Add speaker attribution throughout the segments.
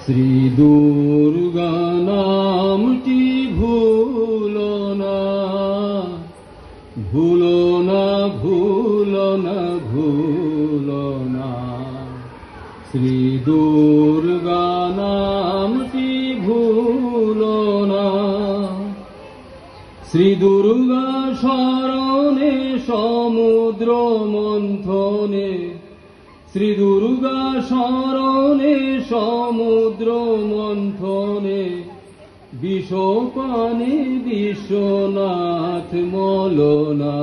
Speaker 1: শ্রী দুর্গা নামটি ভুলো না, ভুলো না, ভুলো না, ভুলো না। শ্রী দুর্গা নামটি ভুলো না। শ্রী দুর্গা শরণে সমুদ্র মন্থনে, শ্রী দুর্গা শরণে সমুদ্র মন্থনে, বিষপানে বিশ্বনাথ মলনা।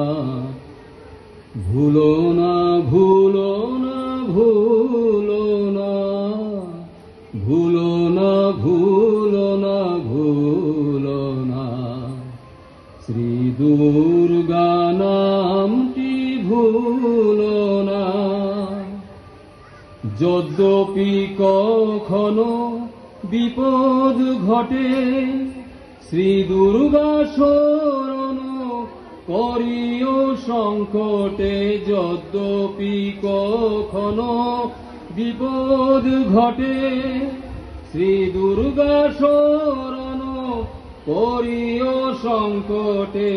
Speaker 1: ভুলো না, ভুলো না, ভুলো না, ভুলো না, ভুলো না, ভুলো না। শ্রী দুর্গা নামটি ভুলো না। যদ্যপি কখনো বিপদ ঘটে, শ্রী দুর্গা শরণ করিও সংকটে। যদ্যপি কখনো বিপদ ঘটে, শ্রী দুর্গা শরণ করিও সংকটে।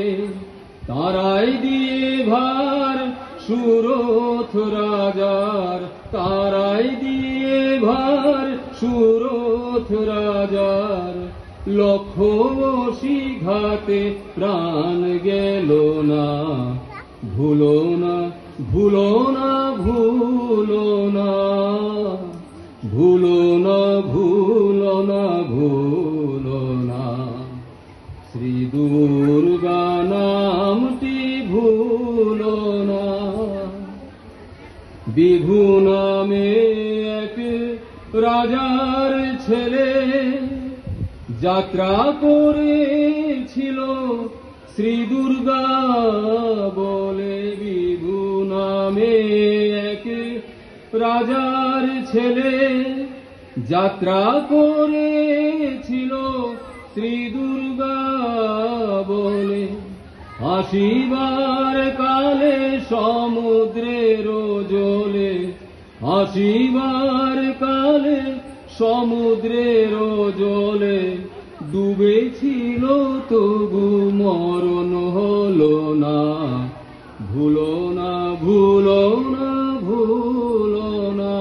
Speaker 1: তারাই দিয়ে ভার সুরথ রাজার, তারাই দিয়ে ভার সুরথ রাজার। লক্ষ ঘাতে প্রাণ গেল না। ভুলো না, ভুলো না, ভুলো না, ভুলো না, ভুলো না, ভুলো না। শ্রী দুর্গা নামটি ভুলো না। বিভু নামে এক রাজার ছেলে যাত্রা করেছিল শ্রী দুর্গা বলে। বিভু নামে এক রাজার ছেলে যাত্রা করেছিল শ্রী দুর্গা বলে। আসিবার কালে সমুদ্রের জলে, আসিবার কালে সমুদ্রের জলে। ডুবেছিল তবু মরণ হলো না। ভুলো না, ভুলো না, ভুলো না,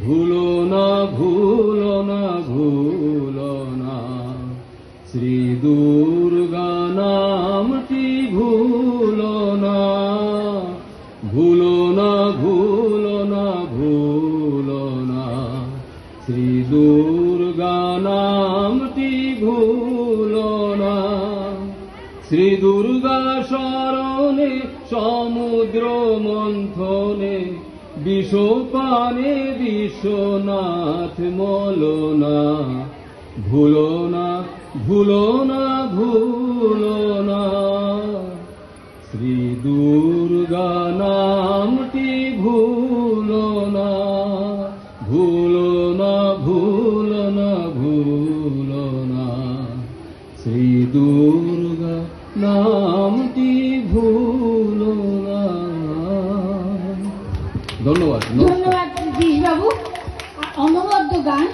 Speaker 1: ভুলো না, ভুলো না, ভুলো না। শ্রী দুর্গা নামটি ভুলো না। ভুলো না, ভুলো না, ভুলো না। শ্রী দুর্গা নামটি ভুলো না। শ্রী দুর্গা শরণে সমুদ্র মন্থনে, বিষপানে বিশ্বনাথ মলনা। ভুলো না, ভুলো না, ভুলো না। শ্রী দুর্গা নামটি ভুলো না। ভুলো না, ভুলো না, ভুলো না। শ্রী দুর্গা নামটি ভুলো না। ধন্যবাদ।
Speaker 2: ধন্যবাদ বাবু। অনবদ্য গান।